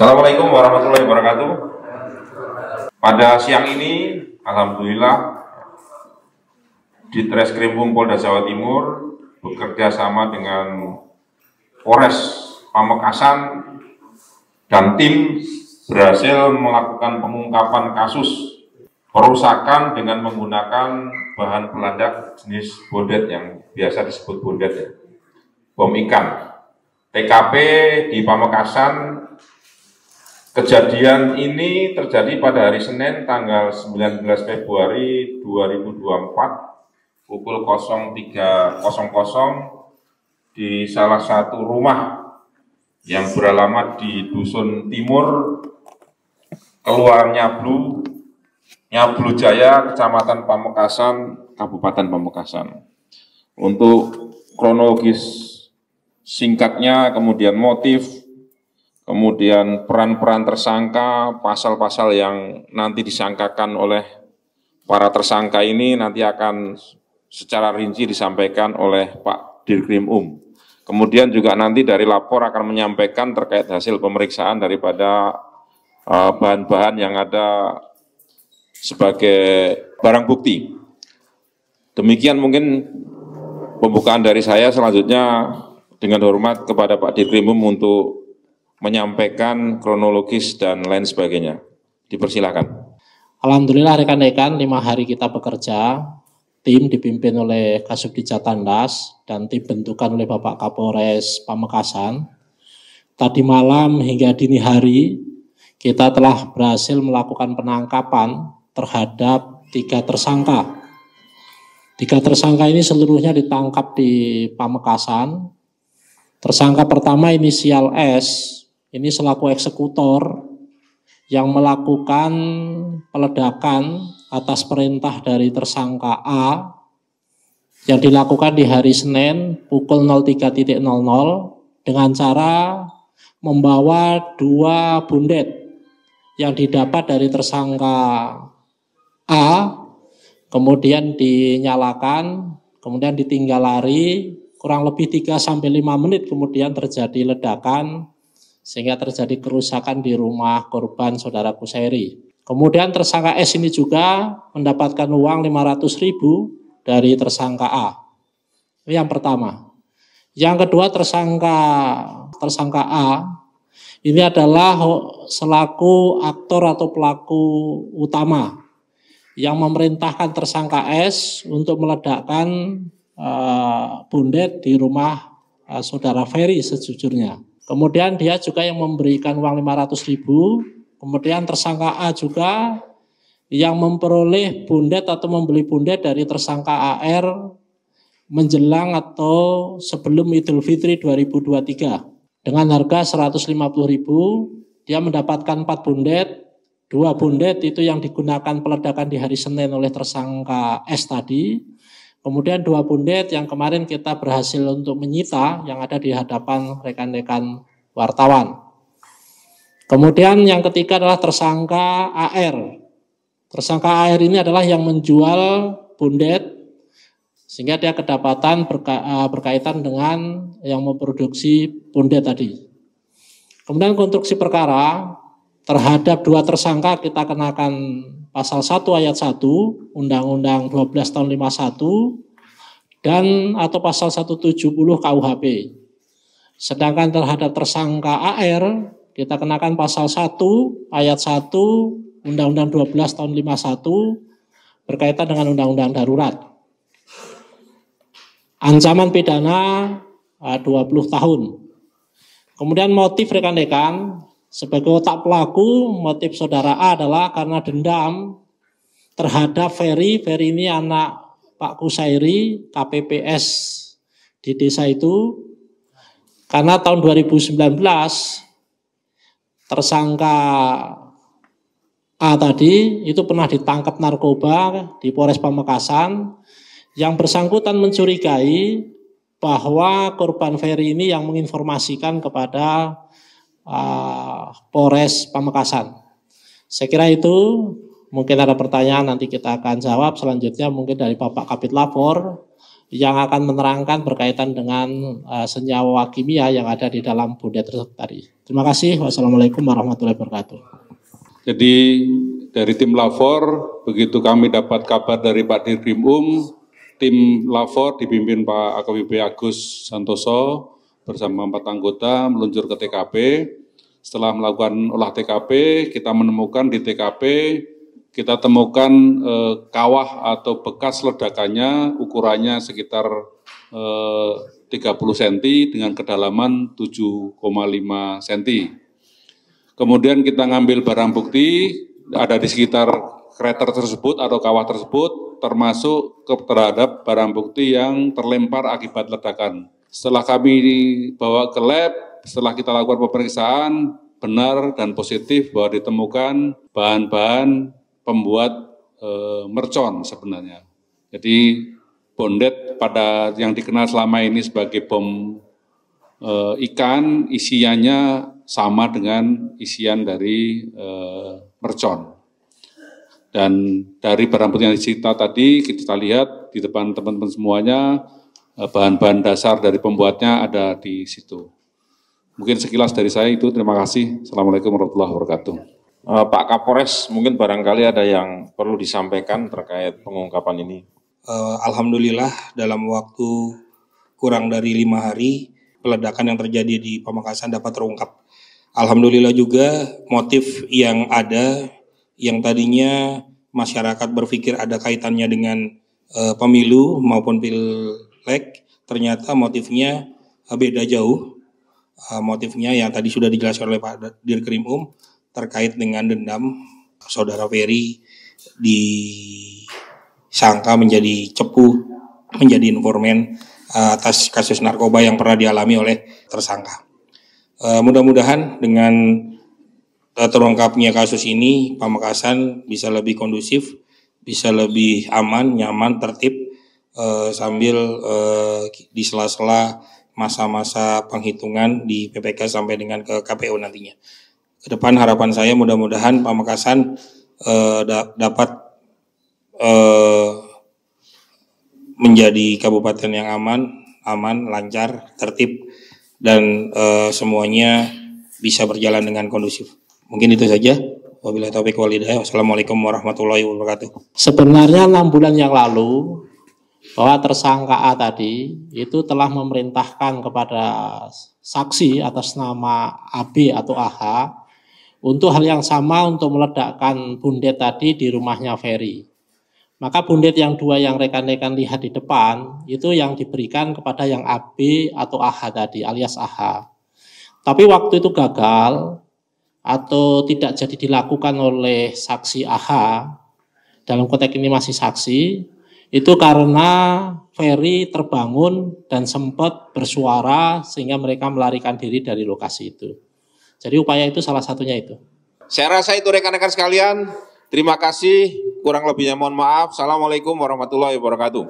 Assalamualaikum warahmatullahi wabarakatuh. Pada siang ini, alhamdulillah, di Treskrimum Polda Jawa Timur bekerja sama dengan Polres Pamekasan dan tim berhasil melakukan pengungkapan kasus perusakan dengan menggunakan bahan peledak jenis bondet yang biasa disebut bondet ya, bom ikan. TKP di Pamekasan. Kejadian ini terjadi pada hari Senin tanggal 19 Februari 2024 pukul 03.00 di salah satu rumah yang beralamat di Dusun Timur, Keluar Nyablu Jaya, Kecamatan Pamekasan, Kabupaten Pamekasan. Untuk kronologis singkatnya, kemudian motif, kemudian peran-peran tersangka, pasal-pasal yang nanti disangkakan oleh para tersangka ini nanti akan secara rinci disampaikan oleh Pak Dirkrimum. Kemudian juga nanti dari lapor akan menyampaikan terkait hasil pemeriksaan daripada bahan-bahan yang ada sebagai barang bukti. Demikian mungkin pembukaan dari saya. Selanjutnya dengan hormat kepada Pak Dirkrimum untuk menyampaikan kronologis dan lain sebagainya. Dipersilakan. Alhamdulillah rekan-rekan, 5 hari kita bekerja, tim dipimpin oleh Kasubdit Jatandas dan tim bentukan oleh Bapak Kapolres Pamekasan. Tadi malam hingga dini hari kita telah berhasil melakukan penangkapan terhadap 3 tersangka. 3 tersangka ini seluruhnya ditangkap di Pamekasan. Tersangka pertama inisial S, ini selaku eksekutor yang melakukan peledakan atas perintah dari tersangka A yang dilakukan di hari Senin pukul 03.00 dengan cara membawa 2 bondet yang didapat dari tersangka A, kemudian dinyalakan, kemudian ditinggal lari, kurang lebih 3-5 menit kemudian terjadi ledakan sehingga terjadi kerusakan di rumah korban saudara Kusairi. Kemudian tersangka S ini juga mendapatkan uang 500.000 dari tersangka A. Ini yang pertama. Yang kedua tersangka A ini adalah selaku aktor atau pelaku utama yang memerintahkan tersangka S untuk meledakkan bondet di rumah saudara Ferry sejujurnya. Kemudian dia juga yang memberikan uang 500.000, kemudian tersangka A juga yang memperoleh bondet atau membeli bondet dari tersangka AR menjelang atau sebelum Idul Fitri 2023. Dengan harga 150.000, dia mendapatkan 4 bondet, 2 bondet itu yang digunakan peledakan di hari Senin oleh tersangka S tadi. Kemudian 2 bondet yang kemarin kita berhasil untuk menyita yang ada di hadapan rekan-rekan wartawan. Kemudian yang ketiga adalah tersangka AR. Tersangka AR ini adalah yang menjual bondet sehingga dia kedapatan berkaitan dengan yang memproduksi bondet tadi. Kemudian konstruksi perkara terhadap 2 tersangka kita kenakan pasal 1 ayat 1 Undang-Undang 12 tahun 51 dan atau pasal 170 KUHP. Sedangkan terhadap tersangka AR kita kenakan pasal 1 ayat 1 Undang-Undang 12 tahun 51 berkaitan dengan undang-undang darurat. Ancaman pidana 20 tahun. Kemudian motif rekan-rekan sebagai otak pelaku, motif saudara A adalah karena dendam terhadap Ferry. Ferry ini anak Pak Kusairi, KPPS di desa itu. Karena tahun 2019 tersangka A tadi itu pernah ditangkap narkoba di Polres Pamekasan. Yang bersangkutan mencurigai bahwa korban Ferry ini yang menginformasikan kepada Polres Pamekasan. Saya kira itu, mungkin ada pertanyaan nanti kita akan jawab. Selanjutnya mungkin dari Bapak Kabid Lapor yang akan menerangkan berkaitan dengan senyawa kimia yang ada di dalam bundet tersebut tadi. Terima kasih. Wassalamualaikum warahmatullahi wabarakatuh. Jadi dari tim Lafor, begitu kami dapat kabar dari Pak Dirkrim tim Lafor dipimpin Pak AKBP Agus Santoso bersama 4 anggota meluncur ke TKP. Setelah melakukan olah TKP, kita menemukan di TKP, kita temukan kawah atau bekas ledakannya, ukurannya sekitar 30 cm dengan kedalaman 7,5 cm. Kemudian kita ngambil barang bukti, ada di sekitar krater tersebut atau kawah tersebut, termasuk terhadap barang bukti yang terlempar akibat ledakan. Setelah kami bawa ke lab, setelah kita lakukan pemeriksaan, benar dan positif bahwa ditemukan bahan-bahan pembuat mercon sebenarnya. Jadi bondet pada yang dikenal selama ini sebagai bom ikan, isiannya sama dengan isian dari mercon. Dan dari barang bukti yang disita tadi, kita lihat di depan teman-teman semuanya, bahan-bahan dasar dari pembuatnya ada di situ. Mungkin sekilas dari saya itu, terima kasih. Assalamualaikum warahmatullahi wabarakatuh. Pak Kapolres, mungkin barangkali ada yang perlu disampaikan terkait pengungkapan ini. Alhamdulillah dalam waktu kurang dari 5 hari, peledakan yang terjadi di Pamekasan dapat terungkap. Alhamdulillah juga motif yang ada, yang tadinya masyarakat berpikir ada kaitannya dengan pemilu maupun pilek, ternyata motifnya beda jauh. Motifnya yang tadi sudah dijelaskan oleh Pak Dirkrim terkait dengan dendam saudara Ferry disangka menjadi cepu, menjadi informan atas kasus narkoba yang pernah dialami oleh tersangka. Mudah-mudahan dengan terungkapnya kasus ini, Pamekasan bisa lebih kondusif, bisa lebih aman, nyaman, tertib, sambil di sela-sela masa-masa penghitungan di PPK sampai dengan ke KPU nantinya. Kedepan harapan saya mudah-mudahan Pamekasan dapat menjadi kabupaten yang aman, lancar, tertib, dan semuanya bisa berjalan dengan kondusif. Mungkin itu saja. Wabillahi taufiq wal hidayah. Wassalamualaikum warahmatullahi wabarakatuh. Sebenarnya 6 bulan yang lalu, bahwa tersangka A tadi itu telah memerintahkan kepada saksi atas nama AB atau AH untuk hal yang sama, untuk meledakkan bundet tadi di rumahnya Ferry. Maka bundet yang 2 yang rekan-rekan lihat di depan itu yang diberikan kepada yang AB atau AH tadi alias AH. Tapi waktu itu gagal atau tidak jadi dilakukan oleh saksi AH, dalam konteks ini masih saksi, itu karena Ferry terbangun dan sempat bersuara sehingga mereka melarikan diri dari lokasi itu. Jadi upaya itu salah satunya itu. Saya rasa itu rekan-rekan sekalian. Terima kasih. Kurang lebihnya mohon maaf. Assalamualaikum warahmatullahi wabarakatuh.